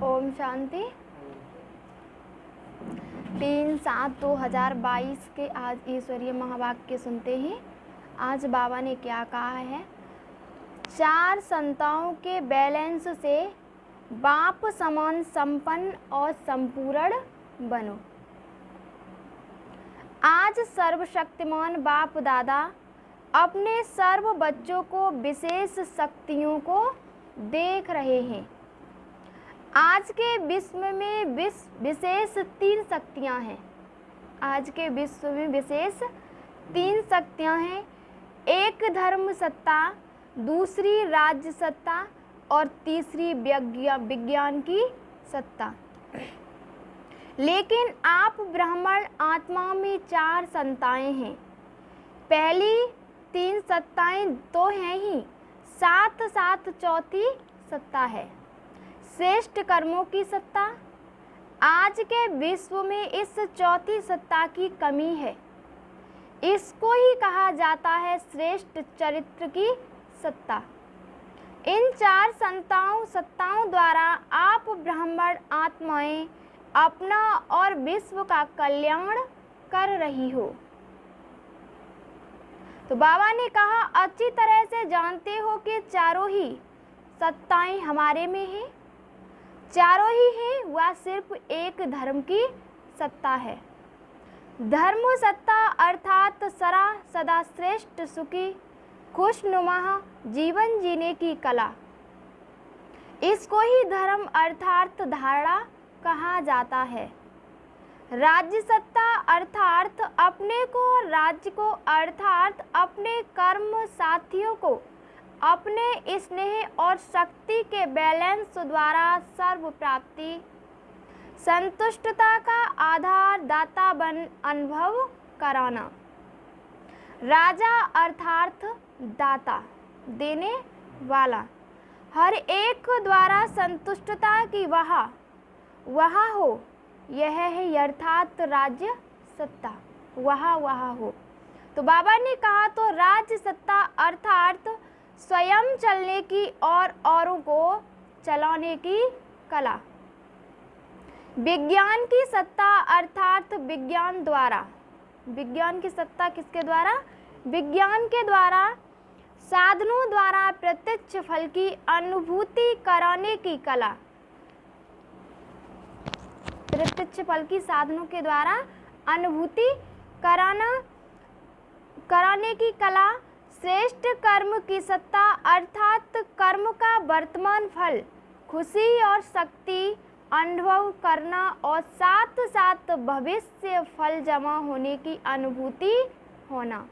ओम शांति। 3/7/2022 के आज ईश्वरीय महावाक्य सुनते हैं। आज बाबा ने क्या कहा है? 4 संताओं के बैलेंस से बाप समान संपन्न और संपूर्ण बनो। आज सर्वशक्तिमान बाप दादा अपने सर्व बच्चों को विशेष शक्तियों को देख रहे हैं। आज के विश्व में विशेष 3 शक्तियाँ हैं। आज के विश्व में विशेष 3 शक्तियाँ हैं। एक धर्म सत्ता, दूसरी राज्य सत्ता और तीसरी विज्ञान की सत्ता। लेकिन आप ब्राह्मण आत्मा में 4 सत्ताएं हैं। पहली 3 सत्ताएं तो हैं ही, साथ साथ चौथी सत्ता है श्रेष्ठ कर्मों की सत्ता। आज के विश्व में इस चौथी सत्ता की कमी है। इसको ही कहा जाता है श्रेष्ठ चरित्र की सत्ता। इन 4 सत्ताओं द्वारा आप ब्राह्मण आत्माएं अपना और विश्व का कल्याण कर रही हो। तो बाबा ने कहा, अच्छी तरह से जानते हो कि चारों ही सत्ताएं हमारे में हैं। चारों ही हैं, वह सिर्फ एक धर्म की सत्ता है। धर्म सत्ता अर्थात सदा श्रेष्ठ सुखी खुशनुमा जीवन जीने की कला। इसको ही धर्म अर्थात धारणा कहा जाता है। राज्य सत्ता अर्थात अपने को, राज्य को अर्थात अपने कर्म साथियों को अपने स्नेह और शक्ति के बैलेंस द्वारा सर्व प्राप्ति संतुष्टता का आधार दाता बन अनुभव कराना। राजा अर्थात दाता, देने वाला। हर एक द्वारा संतुष्टता की वहाँ हो, यह है अर्थात राज्य सत्ता। वहाँ हो। तो बाबा ने कहा, तो राज्य सत्ता अर्थात स्वयं चलने की और औरों को चलाने की कला। विज्ञान की सत्ता अर्थात विज्ञान द्वारा। विज्ञान की सत्ता किसके द्वारा? विज्ञान के द्वारा साधनों द्वारा प्रत्यक्ष फल की अनुभूति कराने की कला। प्रत्यक्ष फल की साधनों के द्वारा अनुभूति कराने की कला। श्रेष्ठ कर्म की सत्ता अर्थात कर्म का वर्तमान फल खुशी और शक्ति अनुभव करना और साथ साथ भविष्य फल जमा होने की अनुभूति होना।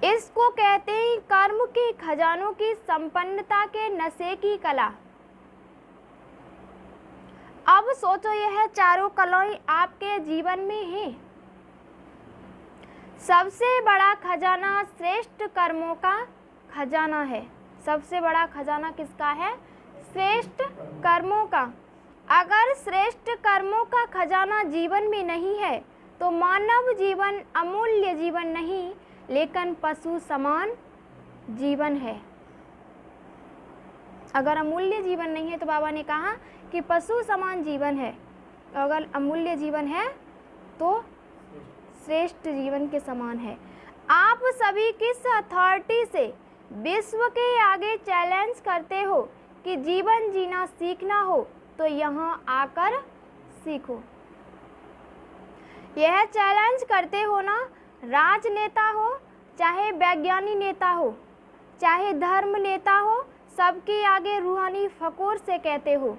इसको कहते हैं कर्म के खजानों की संपन्नता के नशे की कला। अब सोचो, यह चारों कलाएं आपके जीवन में हैं। सबसे बड़ा खजाना श्रेष्ठ कर्मों का खजाना है। सबसे बड़ा खजाना किसका है? श्रेष्ठ कर्मों का। अगर श्रेष्ठ कर्मों का खजाना जीवन में नहीं है तो मानव जीवन अमूल्य जीवन नहीं, लेकिन पशु समान जीवन है। अगर अमूल्य जीवन नहीं है तो बाबा ने कहा कि पशु समान जीवन है। अगर अमूल्य जीवन है तो श्रेष्ठ जीवन के समान है। आप सभी किस अथॉरिटी से विश्व के आगे चैलेंज करते हो कि जीवन जीना सीखना हो तो यहाँ आकर सीखो। यह चैलेंज करते हो ना, राजनेता हो, चाहे वैज्ञानिक नेता हो, चाहे धर्म नेता हो, सबके आगे रूहानी फकोर से कहते हो।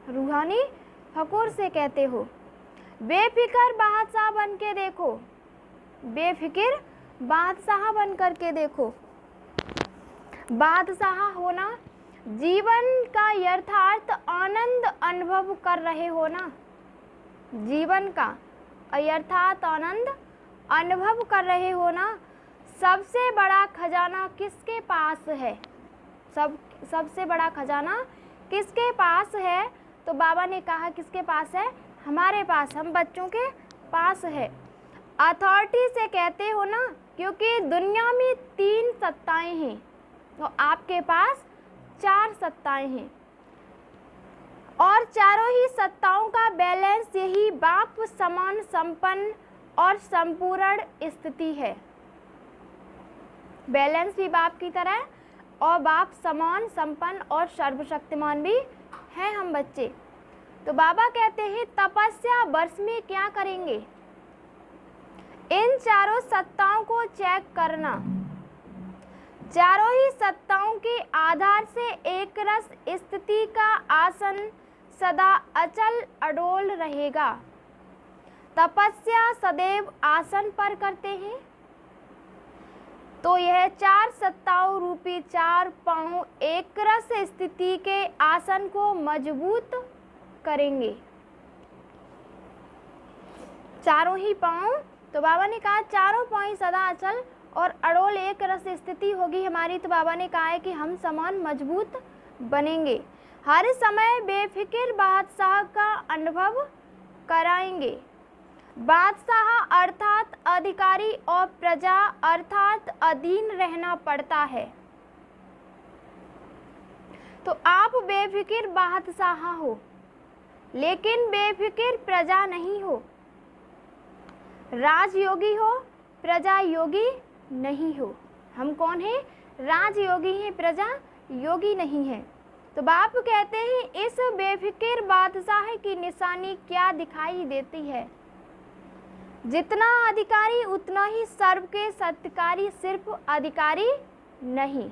रूहानी फकोर से कहते हो। बेफिक्र बादशाह बन के देखो। बेफिक्र बादशाह बन करके देखो। बादशाह होना, जीवन का यथार्थ आनंद अनुभव कर रहे हो ना। जीवन का यथार्थ आनंद अनुभव कर रहे हो ना। सबसे बड़ा खजाना किसके पास है? सबसे बड़ा खजाना किसके पास है? तो बाबा ने कहा किसके पास है? हमारे पास, हम बच्चों के पास है। अथॉरिटी से कहते हो ना, क्योंकि दुनिया में 3 सत्ताएं हैं तो आपके पास 4 सत्ताएं हैं। और चारों ही सत्ताओं का बैलेंस यही बाप समान संपन्न और संपूर्ण स्थिति है। बैलेंस भी बाप की तरह है और बाप समान संपन्न और सर्वशक्तिमान भी हैं हम बच्चे। तो बाबा कहते हैं तपस्या वर्ष में क्या करेंगे, इन चारों सत्ताओं को चेक करना। चारों ही सत्ताओं के आधार से एक रस स्थिति का आसन सदा अचल अडोल रहेगा। तपस्या सदैव आसन पर करते हैं तो यह चार सत्ताओं रूपी चार पांव एक रस स्थिति के आसन को मजबूत करेंगे। चारों ही पांव, तो बाबा ने कहा चारों पांव सदा अचल और अड़ोल एक रस स्थिति होगी हमारी। तो बाबा ने कहा है कि हम समान मजबूत बनेंगे, हर समय बेफिक्र बादशाह का अनुभव कराएंगे। बादशाह अर्थात अधिकारी और प्रजा अर्थात अधीन रहना पड़ता है। तो आप बेफिक्र बादशाह हो लेकिन बेफिक्र प्रजा नहीं हो, राजयोगी हो प्रजा योगी नहीं हो। हम कौन हैं? राजयोगी हैं, प्रजा योगी नहीं है। तो बाप कहते हैं इस बेफिक्र बादशाह की निशानी क्या दिखाई देती है, जितना अधिकारी उतना ही सर्व के सत्कारी, सिर्फ अधिकारी नहीं।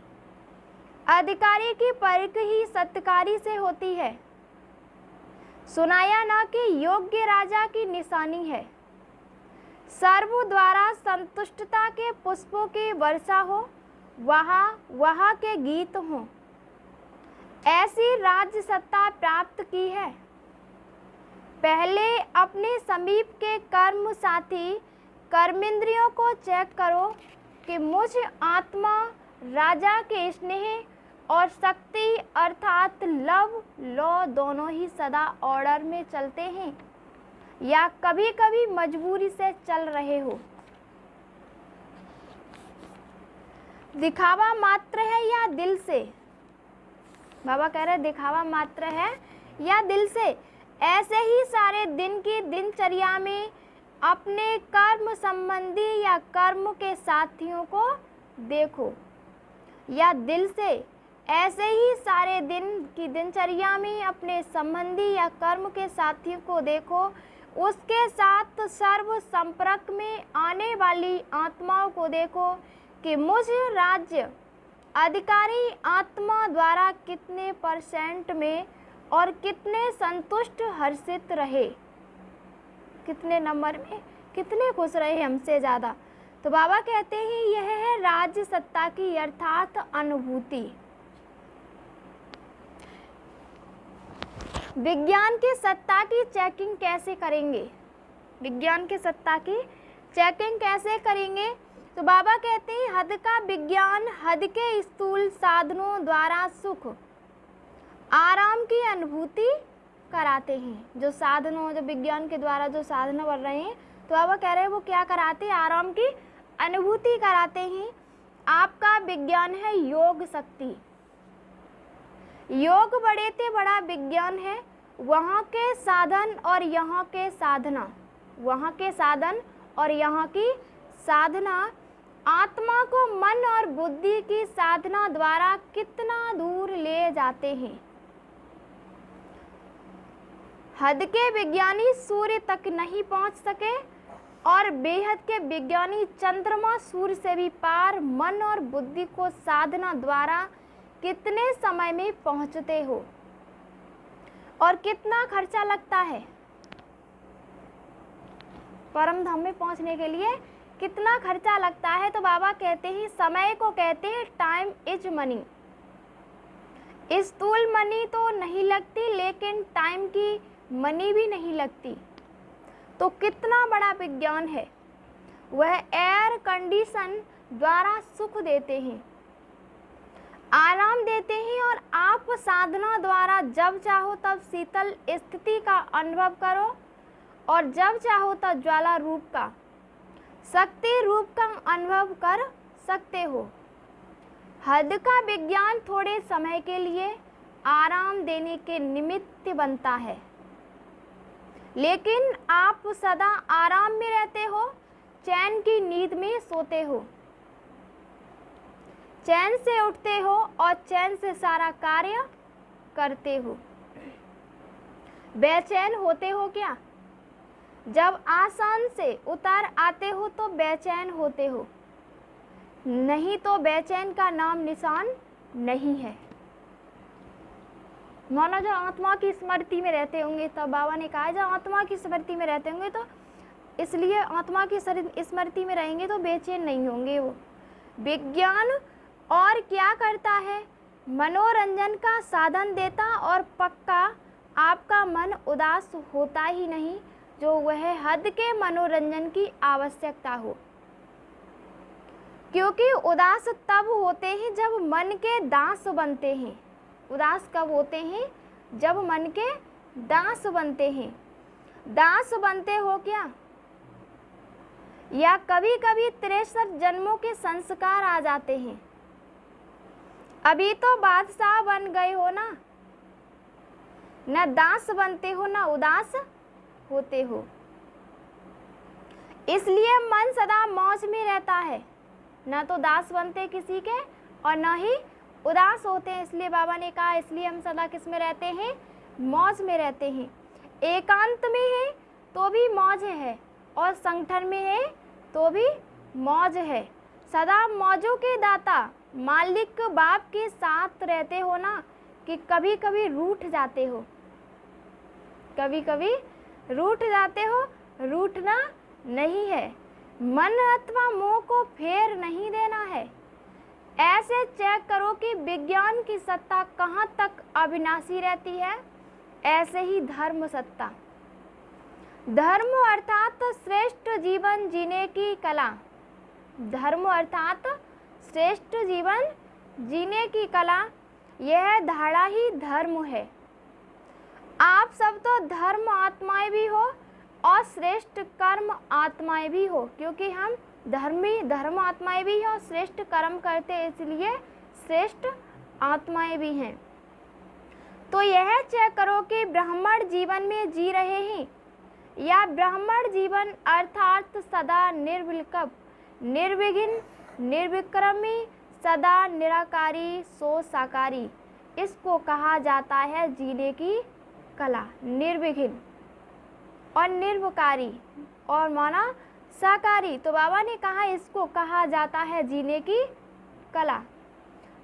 अधिकारी की परख ही सत्कारी से होती है। सुनाया ना कि योग्य राजा की निशानी है, सर्व द्वारा संतुष्टता के पुष्पों की वर्षा हो, वहाँ के गीत हों, ऐसी राज्य सत्ता प्राप्त की है। पहले अपने समीप के कर्म साथी कर्मेंद्रियों को चेक करो कि मुझ आत्मा राजा के स्नेह और शक्ति अर्थात लव लॉ दोनों ही सदा ऑर्डर में चलते हैं या कभी कभी मजबूरी से चल रहे हो। दिखावा मात्र है या दिल से? बाबा कह रहे दिखावा मात्र है या दिल से। ऐसे ही सारे दिन की दिनचर्या में अपने कर्म संबंधी या कर्म के साथियों को देखो या दिल से। ऐसे ही सारे दिन की दिनचर्या में अपने संबंधी या कर्म के साथियों को देखो, उसके साथ सर्व संपर्क में आने वाली आत्माओं को देखो कि मुझ राज्य अधिकारी आत्मा द्वारा कितने परसेंट में और कितने संतुष्ट हर्षित रहे, कितने नंबर में, कितने खुश रहे हमसे ज़्यादा। तो बाबा कहते हैं यह है राज्य सत्ता की अर्थात अनुभूति। विज्ञान की सत्ता की चेकिंग कैसे करेंगे? विज्ञान की सत्ता की चेकिंग कैसे करेंगे? तो बाबा कहते हैं हद का विज्ञान हद के स्थूल साधनों द्वारा सुख आराम की अनुभूति कराते हैं। जो साधनों, जो विज्ञान के द्वारा जो साधन बढ़ रहे हैं, तो बाबा कह रहे हैं वो क्या कराते हैं? आराम की अनुभूति कराते हैं। आपका विज्ञान है योग शक्ति। योग बड़े से बड़ा विज्ञान है। वहाँ के साधन और यहाँ के साधना, वहाँ के साधन और यहाँ की साधना आत्मा को मन और बुद्धि की साधना द्वारा कितना दूर ले जाते हैं। हद के विज्ञानी सूर्य तक नहीं पहुंच सके और बेहद के विज्ञानी चंद्रमा सूर्य से भी पार मन और बुद्धि को साधना द्वारा कितने समय में पहुंचते हो और कितना खर्चा लगता है परम धाम में पहुंचने के लिए, कितना खर्चा लगता है। तो बाबा कहते हैं समय को कहते हैं टाइम इज मनी। स्थूल मनी तो नहीं लगती लेकिन टाइम की मनी भी नहीं लगती। तो कितना बड़ा विज्ञान है। वह एयर कंडीशन द्वारा सुख देते हैं, आराम देते हैं और आप साधना द्वारा जब चाहो तब शीतल स्थिति का अनुभव करो और जब चाहो तब ज्वाला रूप का, शक्ति रूप का अनुभव कर सकते हो। हद का विज्ञान थोड़े समय के लिए आराम देने के निमित्त बनता है। लेकिन आप सदा आराम में रहते हो, चैन की नींद में सोते हो, चैन से उठते हो और चैन से सारा कार्य करते हो। बेचैन होते हो क्या? जब आसान से उतार आते हो तो बेचैन होते हो, नहीं तो बेचैन का नाम निशान नहीं है। मानो जो आत्मा की स्मृति में रहते होंगे, तब बाबा ने कहा है जो आत्मा की स्मृति में रहते होंगे तो इसलिए आत्मा की स्मृति में रहेंगे तो बेचैन नहीं होंगे। वो विज्ञान और क्या करता है? मनोरंजन का साधन देता और पक्का आपका मन उदास होता ही नहीं, जो वह हद के मनोरंजन की आवश्यकता हो। क्योंकि उदास तब होते हैं जब मन के दास बनते हैं। उदास कब होते हैं? जब मन के दास बनते हैं। दास बनते हो क्या? या कभी कभी 63 जन्मों के संस्कार आ जाते हैं। अभी तो बादशाह बन गए हो ना, न दास बनते हो न उदास होते हो। इसलिए मन सदा मौज में रहता है, न तो दास बनते किसी के और न ही उदास होते हैं। इसलिए बाबा ने कहा इसलिए हम सदा किस में रहते हैं? मौज में रहते हैं। एकांत में है तो भी मौज है और संगठन में है तो भी मौज है। सदा मौजों के दाता मालिक बाप के साथ रहते हो ना, कि कभी कभी रूठ जाते हो, कभी कभी रूठ जाते हो। रूठना नहीं है, मन अथवा मोह को फेर नहीं देना है। ऐसे चेक करो कि विज्ञान की सत्ता कहाँ तक अविनाशी रहती है, ऐसे ही धर्म सत्ता। धर्म अर्थात श्रेष्ठ जीवन जीने की कला। धर्म अर्थात श्रेष्ठ जीवन जीने की कला, यह धारणा ही धर्म है। आप सब तो धर्म आत्माएं भी हो और श्रेष्ठ कर्म आत्माएं भी हो, क्योंकि हम धर्म आत्माएं भी हैं और श्रेष्ठ कर्म करते हैं, इसलिए श्रेष्ठ आत्माएं भी हैं। तो यह चेक करो कि ब्राह्मण जीवन में जी रहे हैं या ब्राह्मण जीवन अर्थात सदा निर्विकल्प, निर्विघ्न, निर्विक्रमी, सदा निराकारी, सो साकारी, इसको कहा जाता है जीने की कला। निर्विघ्न और निर्विकारी और माना साकारी, तो बाबा ने कहा इसको कहा जाता है जीने की कला।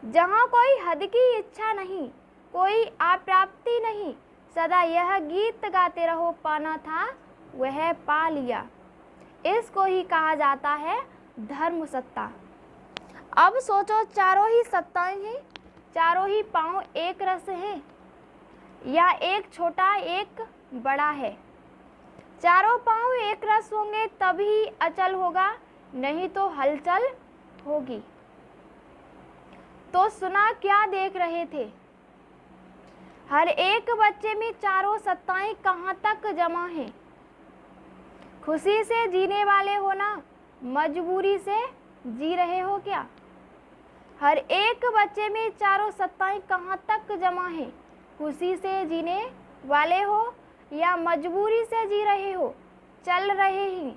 जहाँ कोई हद की इच्छा नहीं, कोई अप्राप्ति नहीं, सदा यह गीत गाते रहो, पाना था वह पा लिया, इसको ही कहा जाता है धर्म सत्ता। अब सोचो, चारों ही सत्ताएं हैं, चारों ही पांव एक रस है या एक छोटा एक बड़ा है? चारों पांव एक रस होंगे तभी अचल होगा, नहीं तो हलचल होगी। तो सुना क्या देख रहे थे? हर एक बच्चे में चारों सत्ताएं कहाँ तक जमा हैं? खुशी से जीने वाले हो ना, मजबूरी से जी रहे हो क्या? हर एक बच्चे में चारों सत्ताएं कहाँ तक जमा हैं? खुशी से जीने वाले हो या मजबूरी से जी रहे हो? चल रहे ही,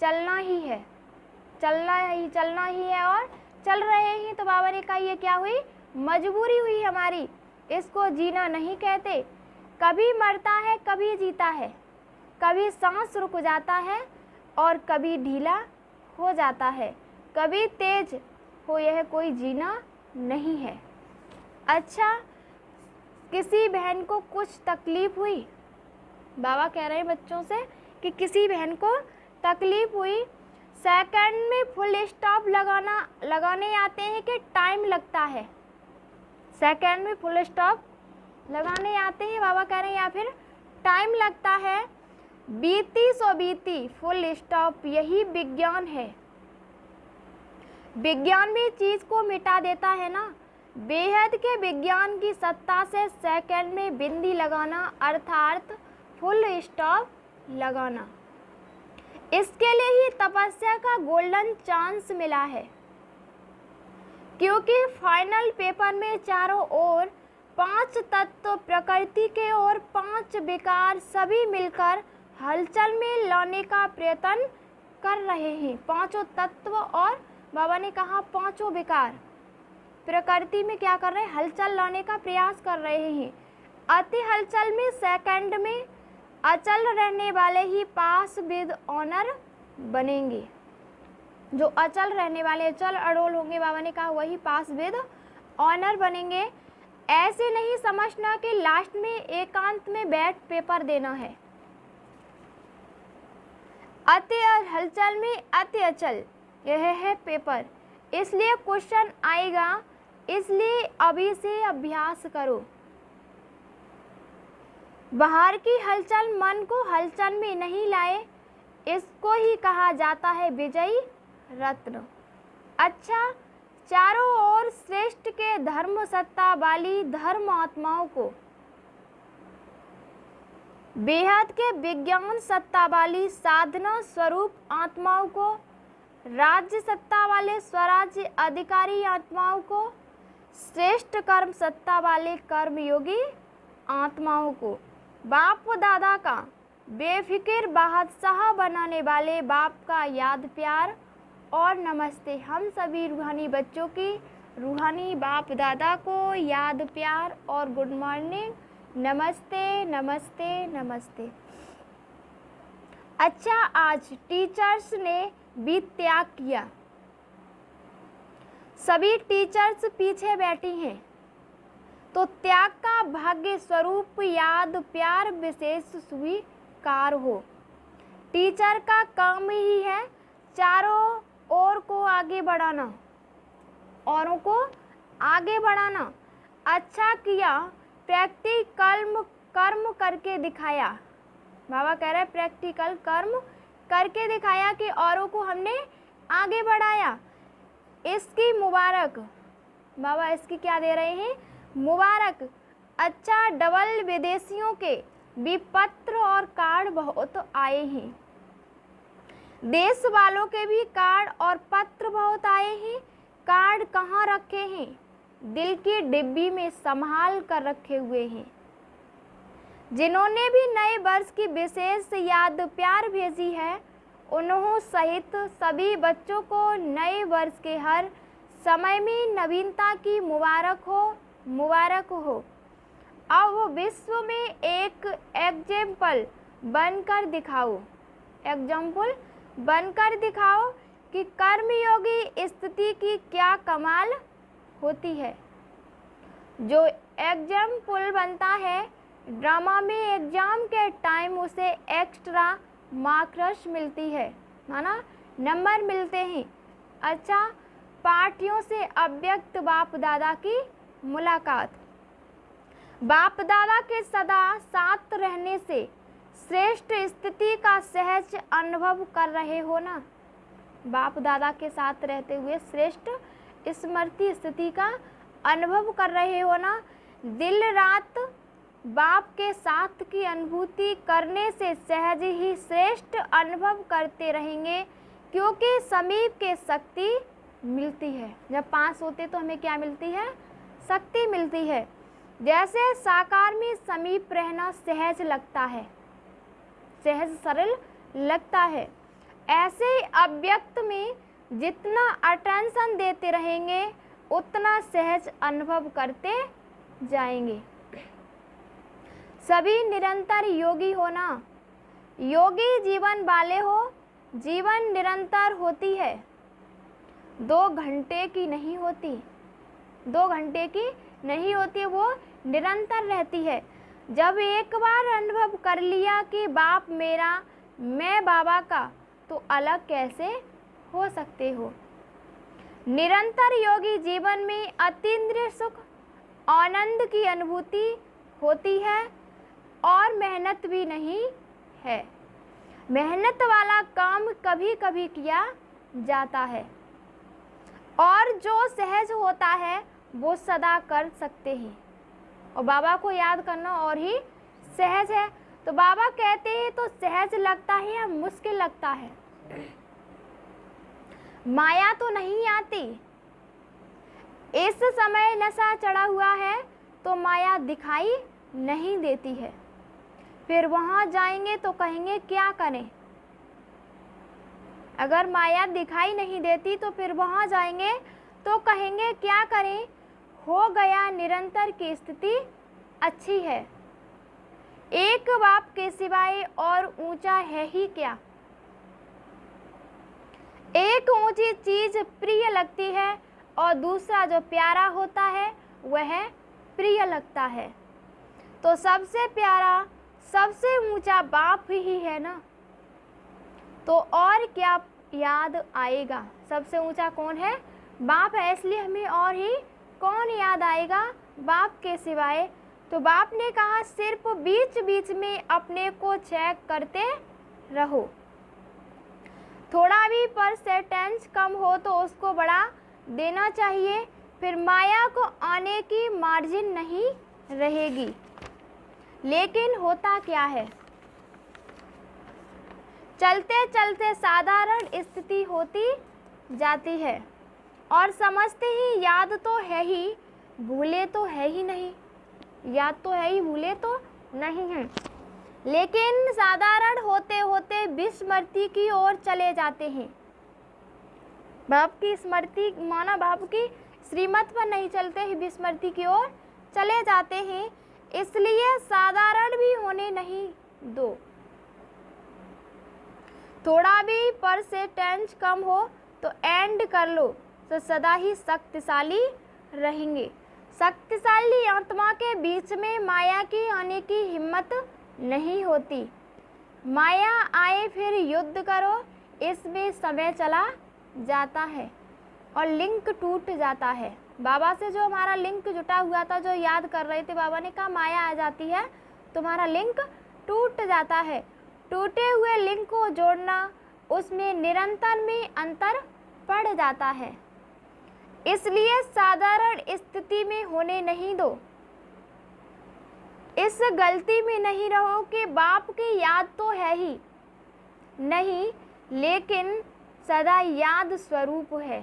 चलना ही है, चलना ही है और चल रहे ही। तो बाबा ने कहा ये क्या हुई? मजबूरी हुई हमारी, इसको जीना नहीं कहते। कभी मरता है, कभी जीता है, कभी सांस रुक जाता है और कभी ढीला हो जाता है, कभी तेज हो, यह कोई जीना नहीं है। अच्छा, किसी बहन को कुछ तकलीफ हुई, बाबा कह रहे हैं बच्चों से कि किसी बहन को तकलीफ हुई, सेकंड में फुल स्टॉप लगाने आते हैं कि टाइम लगता है? सेकंड में फुल स्टॉप लगाने आते हैं, बाबा कह रहे हैं, या फिर टाइम लगता है? बीती सो बीती, फुल स्टॉप, यही विज्ञान है। विज्ञान भी चीज को मिटा देता है ना। बेहद के विज्ञान की सत्ता से सेकंड में बिंदी लगाना अर्थात फुल स्टॉप लगाना, इसके लिए ही तपस्या का गोल्डन चांस मिला है। क्योंकि फाइनल पेपर में चारों ओर 5 तत्व प्रकृति के और 5 विकार सभी मिलकर हलचल में लाने का प्रयत्न कर रहे हैं। 5 तत्व और बाबा ने कहा 5 विकार प्रकृति में क्या कर रहे हैं, हलचल लाने का प्रयास कर रहे हैं। अति हलचल में सेकंड में अचल रहने वाले ही पास विद ऑनर बनेंगे। जो अचल रहने वाले, अचल अडोल होंगे, बाबा ने कहा वही पास विद ऑनर बनेंगे। ऐसे नहीं समझना कि लास्ट में एकांत में बैठ पेपर देना है। अति हलचल में अति अचल, यह है पेपर, इसलिए क्वेश्चन आएगा, इसलिए अभी से अभ्यास करो। बाहर की हलचल मन को हलचल में नहीं लाए, इसको ही कहा जाता है विजयी रत्न। अच्छा, चारों ओर श्रेष्ठ के धर्म सत्ता वाली धर्म आत्माओं को, बेहद के विज्ञान सत्ता वाली साधना स्वरूप आत्माओं को, राज्य सत्ता वाले स्वराज्य अधिकारी आत्माओं को, श्रेष्ठ कर्म सत्ता वाले कर्मयोगी आत्माओं को, बाप दादा का बेफिक्र बादशाह बनाने वाले बाप का याद प्यार और नमस्ते। हम सभी रूहानी बच्चों की रूहानी बाप दादा को याद प्यार और गुड मॉर्निंग, नमस्ते नमस्ते नमस्ते। अच्छा, आज टीचर्स ने भी त्याग किया, सभी टीचर्स पीछे बैठी हैं, तो त्याग का भाग्य स्वरूप याद प्यार विशेष स्वीकार हो। टीचर का काम ही है चारों ओर को आगे बढ़ाना, औरों को आगे बढ़ाना। अच्छा किया, प्रैक्टिकल कर्म करके दिखाया। बाबा कह रहे हैं प्रैक्टिकल कर्म करके दिखाया कि औरों को हमने आगे बढ़ाया, इसकी मुबारक। बाबा इसकी क्या दे रहे हैं, मुबारक। अच्छा, डबल विदेशियों के भी पत्र और कार्ड बहुत आए हैं, देश वालों के भी कार्ड और पत्र बहुत आए हैं। कार्ड कहाँ रखे हैं, दिल की डिब्बी में संभाल कर रखे हुए हैं। जिन्होंने भी नए वर्ष की विशेष याद प्यार भेजी है, उन्हों सहित सभी बच्चों को नए वर्ष के हर समय में नवीनता की मुबारक हो, मुबारक हो। अब विश्व में एक एग्जाम्पल बनकर दिखाओ, एग्जाम्पल बनकर दिखाओ कि कर्मयोगी स्थिति की क्या कमाल होती है। जो एग्जाम्पल बनता है ड्रामा में, एग्जाम के टाइम उसे एक्स्ट्रा मार्क्स मिलती है, माना नंबर मिलते हैं। अच्छा, पार्टियों से अव्यक्त बाप दादा की मुलाकात। बाप दादा के सदा साथ रहने से श्रेष्ठ स्थिति का सहज अनुभव कर रहे हो ना। बाप दादा के साथ रहते हुए श्रेष्ठ स्मृति स्थिति का अनुभव कर रहे हो ना। दिल रात बाप के साथ की अनुभूति करने से सहज ही श्रेष्ठ अनुभव करते रहेंगे, क्योंकि समीप के शक्ति मिलती है। जब पास होते तो हमें क्या मिलती है, शक्ति मिलती है। जैसे साकार में समीप रहना सहज लगता है, सहज सरल लगता है, ऐसे अव्यक्त में जितना अटेंशन देते रहेंगे उतना सहज अनुभव करते जाएंगे। सभी निरंतर योगी होना। योगी जीवन वाले हो, जीवन निरंतर होती है, 2 घंटे की नहीं होती, 2 घंटे की नहीं होती, वो निरंतर रहती है। जब एक बार अनुभव कर लिया कि बाप मेरा, मैं बाबा का, तो अलग कैसे हो सकते हो। निरंतर योगी जीवन में अतीन्द्रिय सुख आनंद की अनुभूति होती है और मेहनत भी नहीं है। मेहनत वाला काम कभी कभी किया जाता है और जो सहज होता है वो सदा कर सकते हैं। और बाबा को याद करना और ही सहज है। तो बाबा कहते हैं तो सहज लगता है या मुश्किल लगता है। माया तो नहीं आती। इस समय नशा चढ़ा हुआ है तो माया दिखाई नहीं देती है। फिर वहाँ जाएंगे तो कहेंगे क्या करें। अगर माया दिखाई नहीं देती तो फिर वहाँ जाएंगे तो कहेंगे क्या करें। हो गया निरंतर की स्थिति अच्छी है। एक बाप के सिवाय और ऊंचा है ही क्या। एक ऊंची चीज प्रिय लगती है और दूसरा जो प्यारा होता है वह प्रिय लगता है। तो सबसे प्यारा सबसे ऊंचा बाप ही है ना, तो और क्या याद आएगा। सबसे ऊंचा कौन है, बाप है, इसलिए हमें और ही कौन याद आएगा बाप के सिवाय। तो बाप ने कहा सिर्फ बीच बीच में अपने को चेक करते रहो। थोड़ा भी परसेंटेज कम हो तो उसको बढ़ा देना चाहिए, फिर माया को आने की मार्जिन नहीं रहेगी। लेकिन होता क्या है, चलते चलते साधारण स्थिति होती जाती है और समझते ही याद तो है ही भूले तो है ही नहीं, याद तो है ही भूले तो नहीं है। लेकिन साधारण होते होते विस्मृति की ओर चले जाते हैं। बाप की स्मृति माना बाप की श्रीमत पर नहीं चलते ही विस्मृति की ओर चले जाते हैं। इसलिए साधारण भी होने नहीं दो। थोड़ा भी परसेंटेज कम हो तो एंड कर लो तो सदा ही शक्तिशाली रहेंगे। शक्तिशाली आत्मा के बीच में माया की आने की हिम्मत नहीं होती। माया आए फिर युद्ध करो, इसमें समय चला जाता है और लिंक टूट जाता है। बाबा से जो हमारा लिंक जुटा हुआ था, जो याद कर रहे थे, बाबा ने कहा माया आ जाती है तुम्हारा लिंक टूट जाता है। टूटे हुए लिंक को जोड़ना, उसमें निरंतर में अंतर पड़ जाता है। इसलिए साधारण स्थिति में होने नहीं दो। इस गलती में नहीं रहो कि बाप की याद तो है ही नहीं, लेकिन सदा याद स्वरूप है।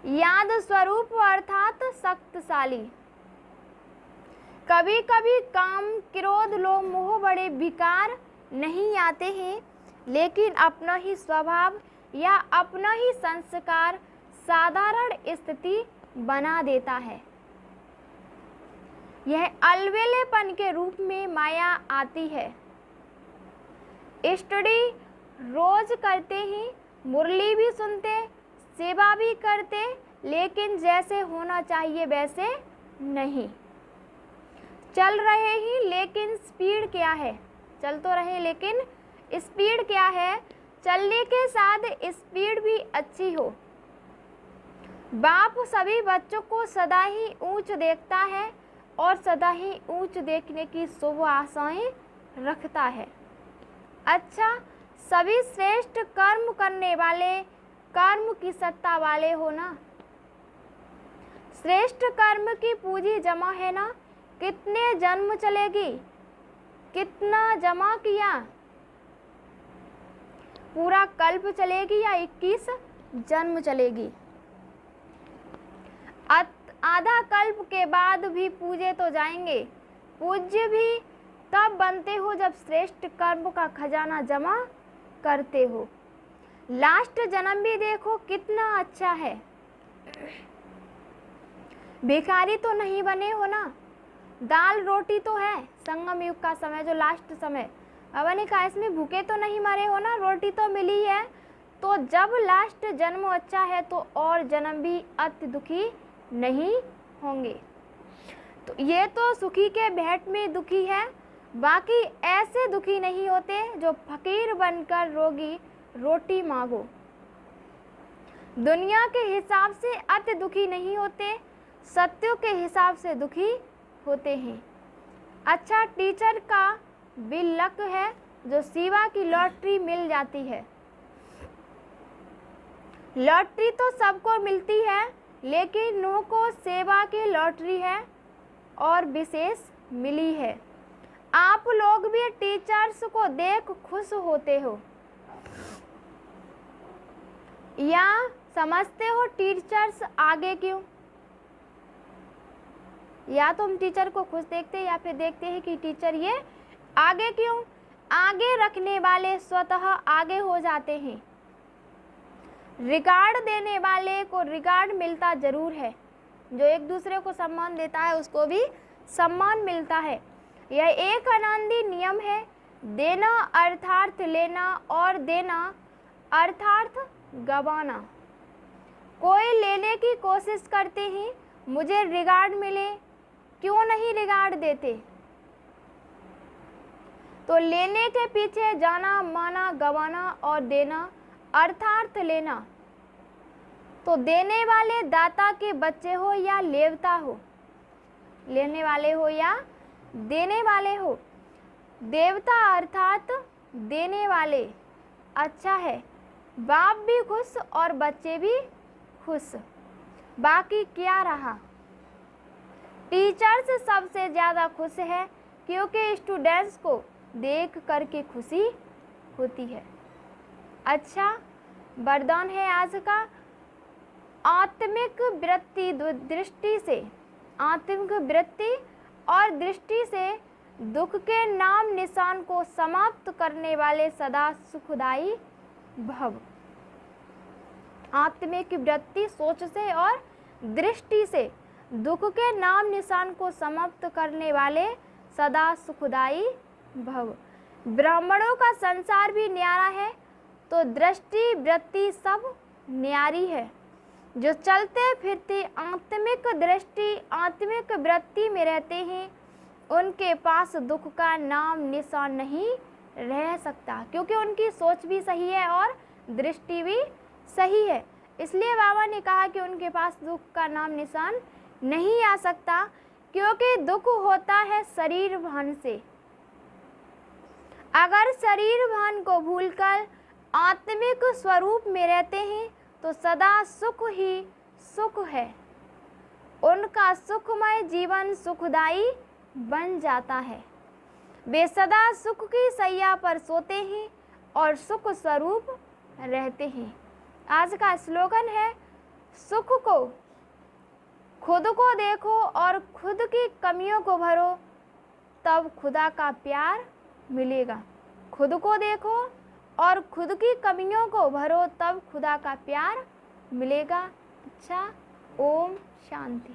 याद स्वरूप अर्थात शक्तिशाली। कभी कभी काम क्रोध लोभ मोह बड़े विकार नहीं आते हैं, लेकिन अपना ही स्वभाव या अपना ही संस्कार साधारण स्थिति बना देता है। यह अलवेलेपन के रूप में माया आती है। स्टडी रोज करते ही, मुरली भी सुनते, सेवा भी करते, लेकिन जैसे होना चाहिए वैसे नहीं चल रहे ही। लेकिन स्पीड क्या है, चल तो रहे लेकिन स्पीड क्या है। चलने के साथ स्पीड भी अच्छी हो। बाप सभी बच्चों को सदा ही ऊंच देखता है और सदा ही ऊंच देखने की शुभ आशाएं रखता है। अच्छा, सभी श्रेष्ठ कर्म करने वाले, कर्म की सत्ता वाले हो ना। श्रेष्ठ कर्म की पूंजी जमा है ना। कितने जन्म चलेगी, कितना जमा किया, पूरा कल्प चलेगी या 21 जन्म चलेगी। आधा कल्प के बाद भी पूजे तो जाएंगे। पूज्य भी तब बनते हो जब श्रेष्ठ कर्म का खजाना जमा करते हो। लास्ट जन्म भी देखो कितना अच्छा है। भिखारी तो नहीं बने हो ना। दाल रोटी तो है। संगम युग का समय जो लास्ट समय, बाबा ने कहा इसमें भूखे तो नहीं मरे हो ना, रोटी तो मिली है। तो जब लास्ट जन्म अच्छा है तो और जन्म भी अति दुखी नहीं होंगे। तो ये तो सुखी के भेंट में दुखी है, बाकी ऐसे दुखी नहीं होते जो फकीर बनकर रोगी रोटी मांगो। दुनिया के हिसाब से अति दुखी नहीं होते, सत्यों के हिसाब से दुखी होते हैं। अच्छा, टीचर का भी लक है जो सेवा की लॉटरी मिल जाती है। लॉटरी तो सबको मिलती है, लेकिन नूह को सेवा की लॉटरी है और विशेष मिली है। आप लोग भी टीचर्स को देख खुश होते हो या समझते हो टीचर्स आगे क्यों, या तो हम टीचर को खुश देखते हैं या फिर देखते हैं कि टीचर ये आगे क्यों। आगे रखने वाले स्वतः आगे हो जाते हैं। रिगार्ड देने वाले को रिगार्ड मिलता जरूर है। जो एक दूसरे को सम्मान देता है उसको भी सम्मान मिलता है। यह एक अनादि नियम है। देना अर्थात लेना और देना अर्थात गवाना। कोई लेने की कोशिश करते हैं, मुझे रिगार्ड मिले, क्यों नहीं रिगार्ड देते। तो लेने के पीछे जाना माना गवाना और देना अर्थात लेना। तो देने वाले दाता के बच्चे हो या लेवता हो, लेने वाले हो या देने वाले हो। देवता अर्थात देने वाले। अच्छा है, बाप भी खुश और बच्चे भी खुश। बाकी क्या रहा। टीचर्स सबसे ज़्यादा खुश है क्योंकि स्टूडेंट्स को देख करके खुशी होती है। अच्छा, वरदान है आज का। आत्मिक वृत्ति दृष्टि से, आत्मिक वृत्ति और दृष्टि से दुख के नाम निशान को समाप्त करने वाले सदा सुखदाई भव। आत्मिक वृत्ति सोच से और दृष्टि से दुख के नाम निशान को समाप्त करने वाले सदा सुखदाई भव। ब्राह्मणों का संसार भी न्यारा है तो दृष्टि वृत्ति सब न्यारी है। जो चलते फिरते आत्मिक दृष्टि आत्मिक वृत्ति में रहते हैं उनके पास दुख का नाम निशान नहीं रह सकता, क्योंकि उनकी सोच भी सही है और दृष्टि भी सही है। इसलिए बाबा ने कहा कि उनके पास दुख का नाम निशान नहीं आ सकता, क्योंकि दुख होता है शरीर भान से। अगर शरीर भान को भूलकर आत्मिक स्वरूप में रहते हैं तो सदा सुख ही सुख है। उनका सुखमय जीवन सुखदाई बन जाता है। वे सदा सुख की सैया पर सोते हैं और सुख स्वरूप रहते हैं। आज का स्लोगन है, सुख को खुद को देखो और खुद की कमियों को भरो, तब खुदा का प्यार मिलेगा। खुद को देखो और खुद की कमियों को भरो, तब खुदा का प्यार मिलेगा। अच्छा, ओम शांति।